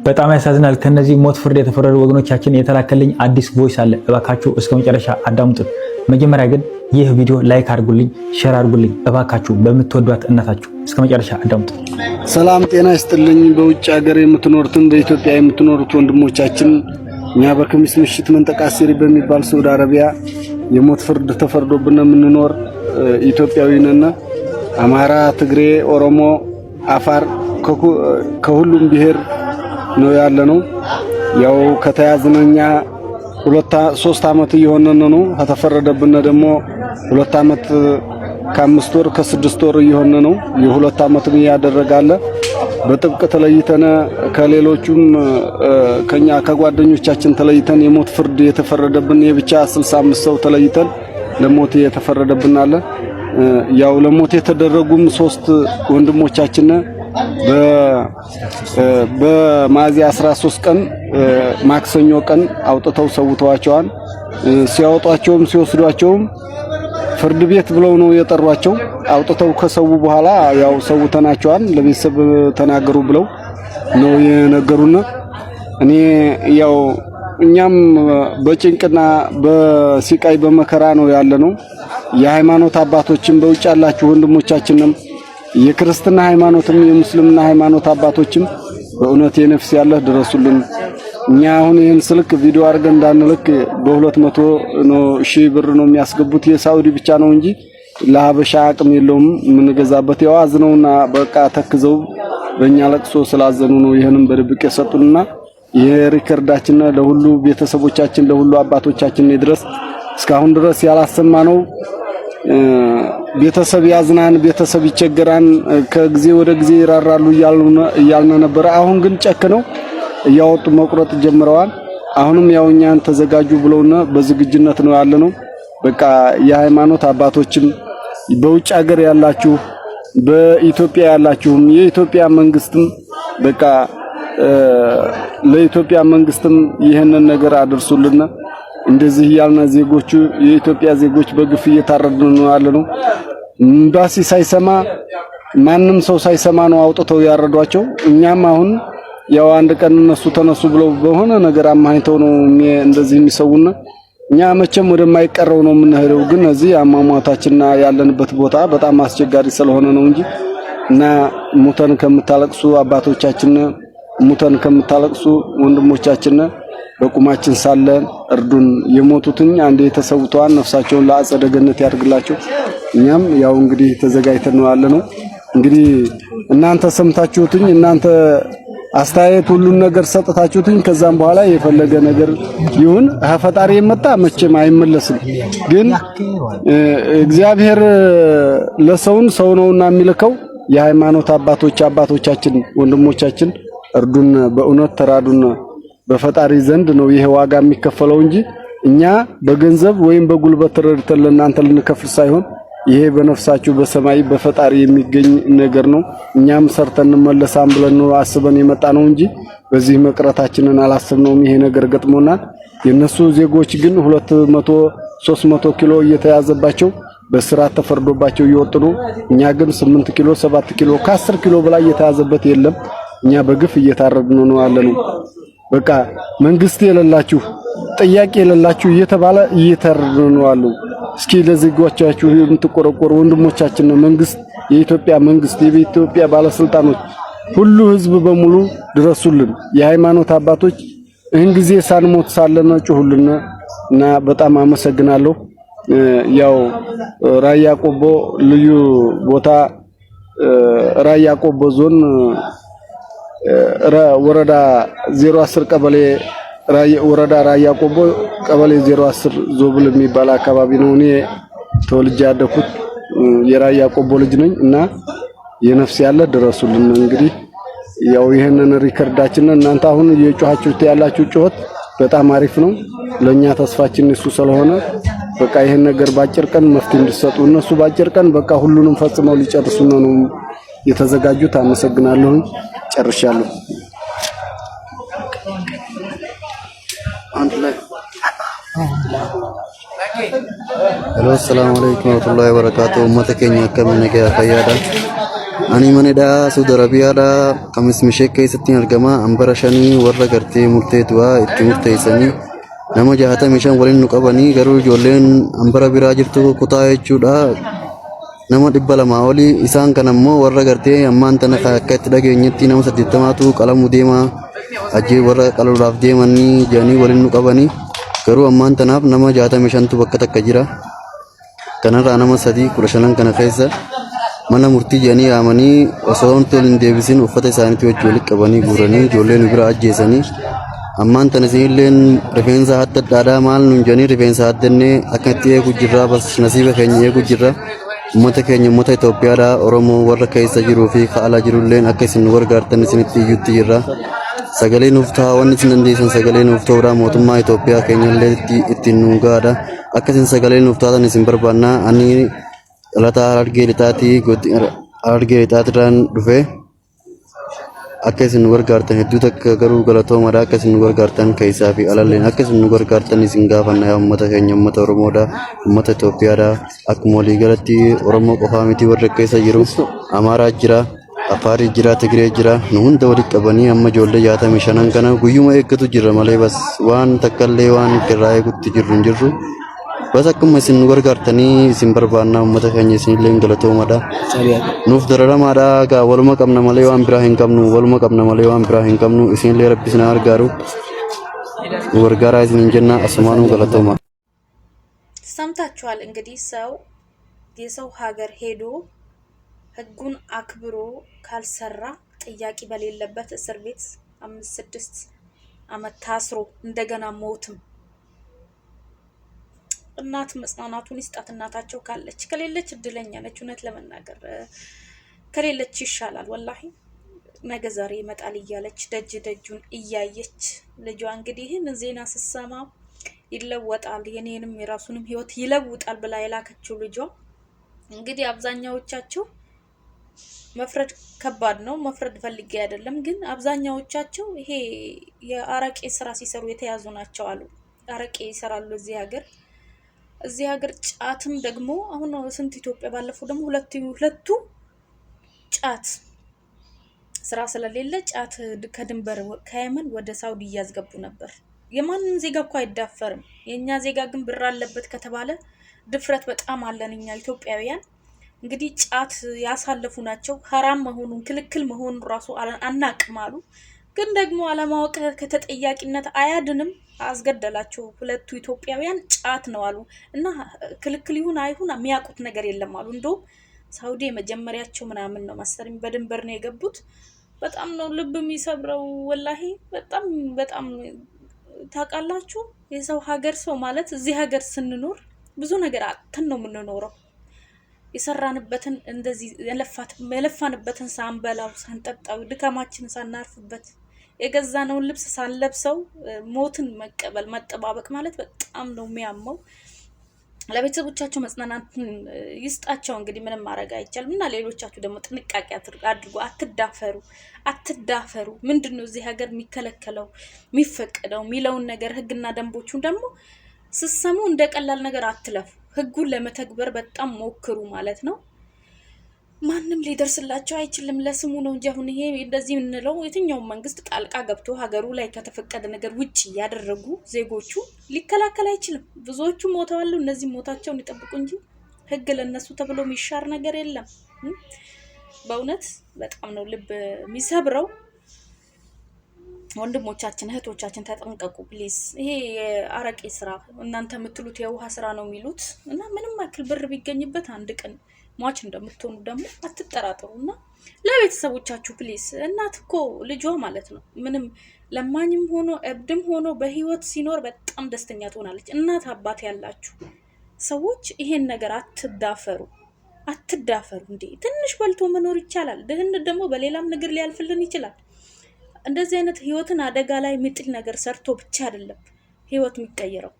በጣም ያሳዝናል። ከነዚህ ሞት ፍርድ የተፈረዱ ወገኖቻችን የተላከልኝ አዲስ ቮይስ አለ። እባካችሁ እስከ መጨረሻ አዳምጡት። መጀመሪያ ግን ይህ ቪዲዮ ላይክ አድርጉልኝ፣ ሼር አድርጉልኝ እባካችሁ በምትወዷት እናታችሁ። እስከ መጨረሻ አዳምጡት። ሰላም ጤና ይስጥልኝ። በውጭ ሀገር የምትኖሩትን በኢትዮጵያ የምትኖሩት ወንድሞቻችን እኛ በከሚስ ምሽት መንጠቃ ሲሪ በሚባል ሳውዲ አረቢያ የሞት ፍርድ ተፈርዶብን የምንኖር ኢትዮጵያዊ ነን። አማራ፣ ትግሬ፣ ኦሮሞ፣ አፋር ከሁሉም ብሔር ነው ያለነው። ያው ከተያዝነኛ 3 አመት እየሆነን ነው። ከተፈረደብን ደግሞ 2 አመት ከ5 ወር ከ6 ወር እየሆነ ነው። የ2 አመት ያደረጋለ በጥብቅ ተለይተን ከሌሎቹም ከኛ ከጓደኞቻችን ተለይተን የሞት ፍርድ የተፈረደብን የብቻ 65 ሰው ተለይተን ለሞት የተፈረደብን አለ። ያው ለሞት የተደረጉም 3 ወንድሞቻችን በሚያዝያ 13 ቀን ማክሰኞ ቀን አውጥተው ሰውተዋቸዋል። ሲያወጧቸውም ሲወስዷቸውም ፍርድ ቤት ብለው ነው የጠሯቸው። አውጥተው ከሰው በኋላ ያው ሰውተናቸዋል ለቤተሰብ ተናገሩ ብለው ነው የነገሩና እኔ ያው እኛም በጭንቅና በሲቃይ በመከራ ነው ያለነው። የሃይማኖት አባቶችም በውጭ ያላችሁ ወንድሞቻችንም የክርስትና ሃይማኖትም የሙስሊምና ሃይማኖት አባቶችም በእውነት የነፍስ ያለህ ድረሱልን። እኛ አሁን ይሄን ስልክ ቪዲዮ አድርገን እንዳንልክ በ200 ሺህ ብር ነው የሚያስገቡት የሳውዲ ብቻ ነው እንጂ ለሀበሻ አቅም የለውም የምንገዛበት። ያዋዝነውና በቃ ተክዘው በእኛ ለቅሶ ስላዘኑ ነው ይሄንን በድብቅ የሰጡንና ይሄ ሪከርዳችን ለሁሉ ቤተሰቦቻችን ለሁሉ አባቶቻችን ድረስ እስካሁን ድረስ ያላሰማነው ቤተሰብ ያዝናን ቤተሰብ ይቸገራን ከጊዜ ወደ ጊዜ ይራራሉ እያልን ነበር። አሁን ግን ጨክነው እያወጡ መቁረጥ ጀምረዋል። አሁንም ያው እኛን ተዘጋጁ ብለውና በዝግጅነት ነው ያለነው። በቃ የሃይማኖት አባቶችም በውጭ ሀገር ያላችሁ በኢትዮጵያ ያላችሁም የኢትዮጵያ መንግስትም በቃ ለኢትዮጵያ መንግስትም ይሄንን ነገር አድርሱልና እንደዚህ ያልና ዜጎቹ የኢትዮጵያ ዜጎች በግፍ እየታረዱ ነው ያለነው። ኤምባሲ ሳይሰማ ማንም ሰው ሳይሰማ ነው አውጥተው ያረዷቸው። እኛም አሁን ያው አንድ ቀን እነሱ ተነሱ ብለው በሆነ ነገር አማኝተው ነው እንደዚህ የሚሰውና እኛ መቼም ወደማይቀረው ነው የምንሄደው። ግን እዚህ አሟሟታችንና ያለንበት ቦታ በጣም አስቸጋሪ ስለሆነ ነው እንጂ እና ሙተን ከምታለቅሱ አባቶቻችን ሙተን ከምታለቅሱ ወንድሞቻችን በቁማችን ሳለን እርዱን። የሞቱትን አንዴ ተሰውተዋል ነፍሳቸውን ለአጸደ ገነት ያድርግላቸው። እኛም ያው እንግዲህ ተዘጋጅተን ነው ያለነው። እንግዲህ እናንተ ሰምታችሁትኝ እናንተ አስተያየት ሁሉን ነገር ሰጥታችሁትኝ ከዛም በኋላ የፈለገ ነገር ይሁን ፈጣሪ የመጣ መቼም አይመለስም። ግን እግዚአብሔር ለሰውን ሰው ነውና የሚልከው የሃይማኖት አባቶቻችን ወንድሞቻችን እርዱን፣ በእውነት ተራዱን። በፈጣሪ ዘንድ ነው ይሄ ዋጋ የሚከፈለው እንጂ እኛ በገንዘብ ወይም በጉልበት ተረድተን ለእናንተ ልንከፍል ሳይሆን ይሄ በነፍሳችሁ በሰማይ በፈጣሪ የሚገኝ ነገር ነው። እኛም ሰርተን እንመለሳም ብለን ነው አስበን የመጣ ነው እንጂ በዚህ መቅረታችንን አላሰብነውም። ይሄ ነገር ገጥሞናል። የነሱ ዜጎች ግን 200 300 ኪሎ እየተያዘባቸው በስራት ተፈርዶባቸው እየወጡ ነው። እኛ ግን 8 ኪሎ 7 ኪሎ ከ10 ኪሎ በላይ እየተያዘበት የለም። እኛ በግፍ እየታረድን ነው ያለነው። በቃ መንግስት የሌላችሁ ጥያቄ የሌላችሁ እየተባለ እየተረዱ ነው አሉ። እስኪ ለዜጎቻችሁ የምትቆረቆሩ ወንድሞቻችን መንግስት የኢትዮጵያ መንግስት የኢትዮጵያ ባለስልጣኖች ሁሉ ህዝብ በሙሉ ድረሱልን። የሃይማኖት አባቶች እን ጊዜ ሳንሞት ሳለን ጩሁልን እና በጣም አመሰግናለሁ። ያው ራያ ቆቦ ልዩ ቦታ ራያ ቆቦ ዞን ወረዳ 010 ቀበሌ ወረዳ ራያ ቆቦ ቀበሌ 010 ዞብል የሚባል አካባቢ ነው። እኔ ተወልጄ ያደኩት የራያ ቆቦ ልጅ ነኝ እና የነፍስ ያለ ድረሱልን። እንግዲህ ያው ይሄንን ሪከርዳችን እናንተ አሁን እየጮሃችሁት ያላችሁ ጩኸት በጣም አሪፍ ነው። ለኛ ተስፋችን እሱ ስለሆነ በቃ ይሄን ነገር ባጭር ቀን መፍትሄ እንዲሰጡ እነሱ ባጭር ቀን በቃ ሁሉንም ፈጽመው ሊጨርሱ ነው የተዘጋጁት። አመሰግናለሁ። ጨርሻለሁ። Hello, assalamu alaikum warahmatullahi wabarakatuh. Ummata keenya akkamiin nagaa fayyaadha. Ani manedha Saudi Arabiyaadha kamis mishee keessatti argama ambara shanii warra gartee murtee du'aa itti murteessanii nama 65 waliin nu qabanii garuu ijoolleen ambara biraa jirtu kutaa jechuudha nama 200 olii isaan kan ammoo warra gartee ammaan tana akka itti dhageenyetti nama 80tu qalamu deema ajjee warra qaluudhaaf deemanii jedhanii waliin nu qabanii garuu ammaan tanaaf nama 65tu bakka takka jira kanarraa nama 15 kana keessa mana murtii jedhanii yaamanii osoo wanti waliin deebisin uffata isaaniitti wajjin walitti qabanii guuranii ijoolleen bira ajjeesanii ammaan tana isinilleen rifeensa hadda addaadhaa maal nuun jedhanii rifeensa haddannee akka itti eegu jirra bas nasiiba keenya eegu jirra ummata keenya ummata Itoophiyaadhaa Oromoo warra keessa jiruu fi ka'alaa jirulleen akka isin nu gargaartan isinitti iyyutti jirra sagalee nuuf ta'a wanni isin dandeessan sagalee nuuf ta'uudha mootummaa Itoophiyaa keenyallee ittiin nu gaadha akka isin sagalee nuuf taatan isin barbaanna ani dhalataa Harargee lixaatirraan dhufe akka isin nu gargaartan hedduu takka garuu galatoomaadha akka isin nu gargaartan keessaa fi alalleen akka isin nu gargaartan isin gaafanna yaa ummata keenya ummata Oromoodha ummata Itoophiyaadha akkuma walii galatti Oromoo qofaa miti warra keessa jiru Amaaraa jira Afaarii jira Tigree jira nu hunda walitti qabanii amma ijoollee 65 kana guyyuma eeggatu jirra malee bas waan takkallee waan irraa eegutti jirru hin jirru bas akkuma isin nu gargaartanii isin barbaannaa ummata keenya isinillee galatoomaadha nuuf dararamaadha gaa waluma qabna malee waan biraa hin qabnu waluma qabna malee waan biraa hin qabnu isinillee rabbi isin gargaaru nu gargaaraa isin jenna asumaanu galatooma ሰምታችኋል እንግዲህ ሰው የሰው ሀገር ሄዶ ህጉን አክብሮ ካልሰራ ጥያቄ በሌለበት እስር ቤት 5-6 አመት ታስሮ እንደገና ሞትም እናት መጽናናቱን ይስጣት እናታቸው ካለች ከሌለች እድለኛ ነች እውነት ለመናገር ከሌለች ይሻላል ወላሂ ነገ ዛሬ ይመጣል እያለች ደጅ ደጁን እያየች ልጇ እንግዲህ ይህን ዜና ስትሰማ ይለወጣል የኔንም የራሱንም ህይወት ይለውጣል ብላ የላከችው ልጇ እንግዲህ አብዛኛዎቻቸው መፍረድ ከባድ ነው መፍረድ ፈልጌ አይደለም ግን አብዛኛዎቻቸው ይሄ የአረቄ ስራ ሲሰሩ የተያዙ ናቸው አሉ አረቄ ይሰራሉ እዚህ ሀገር ጫትም ደግሞ አሁን ስንት ኢትዮጵያ ባለፈው ደግሞ ሁለቱ ጫት ስራ ስለሌለ ጫት ከድንበር ከየመን ወደ ሳውዲ ያስገቡ ነበር የማንን ዜጋ እኮ አይዳፈርም የኛ ዜጋ ግን ብር አለበት ከተባለ ድፍረት በጣም አለንኛ ኢትዮጵያውያን እንግዲህ ጫት ያሳለፉ ናቸው حرام መሆኑን ክልክል መሆኑን ራሱ አናቅማሉ ግን ደግሞ አለማወቅ ከተጠያቂነት አያድንም አስገደላቸው ሁለቱ ኢትዮጵያውያን ጫት ነው አሉ እና ክልክል ይሁን አይሁን የሚያውቁት ነገር የለም አሉ እንደው ሳውዲ መጀመሪያቸው ምናምን ነው መሰለኝ በድንበር ነው የገቡት በጣም ነው ልብ የሚሰብረው ወላሂ በጣም ታውቃላችሁ የሰው ሀገር ሰው ማለት እዚህ ሀገር ስንኖር ብዙ ነገር አጥተን ነው የምንኖረው የሰራንበትን እንደዚህ የለፋንበትን ሳንበላው ሳንጠጣው ድካማችን ሳናርፍበት የገዛነው ልብስ ሳንለብሰው ሞትን መቀበል መጠባበቅ ማለት በጣም ነው የሚያመው ለቤተሰቦቻቸው መጽናናትን ይስጣቸው እንግዲህ ምንም ማድረግ አይቻልም እና ሌሎቻችሁ ደግሞ ጥንቃቄ አድርጉ አትዳፈሩ ምንድነው እዚህ ሀገር የሚከለከለው የሚፈቀደው ሚለውን ነገር ህግና ደንቦቹን ደግሞ ስሰሙ እንደቀላል ነገር አትለፉ ህጉን ለመተግበር በጣም ሞክሩ ማለት ነው ማንንም ሊደርስላቸው አይችልም ለስሙ ነው እንጂ አሁን ይሄ እንደዚህ እንለው የትኛው መንግስት ጣልቃ ገብቶ ሀገሩ ላይ ከተፈቀደ ነገር ውጪ ያደረጉ ዜጎቹ ሊከላከል አይችልም ብዙዎቹ ሞተዋል እነዚህ ሞታቸውን ይጠብቁ እንጂ ህግ ለነሱ ተብሎ የሚሻር ነገር የለም በእውነት በጣም ነው ልብ የሚሰብረው ወንድሞቻችን እህቶቻችን ተጠንቀቁ ፕሊዝ ይሄ የአረቄ ስራ እናንተ የምትሉት የውሃ ስራ ነው የሚሉት እና ምንም አክል ብር ቢገኝበት አንድ ቀን ሟች እንደምትሆኑ ደግሞ አትጠራጠሩና ለቤተሰቦቻችሁ ፕሊዝ እናት እኮ ልጇ ማለት ነው ምንም ለማኝም ሆኖ እብድም ሆኖ በህይወት ሲኖር በጣም ደስተኛ ትሆናለች እናት አባት ያላችሁ ሰዎች ይሄን ነገር አትዳፈሩ እንዴ ትንሽ በልቶ መኖር ይቻላል ድህነት ደግሞ በሌላም ነገር ሊያልፍልን ይችላል እንደዚህ አይነት ህይወትን አደጋ ላይ የሚጥል ነገር ሰርቶ ብቻ አይደለም ህይወት የሚቀየረው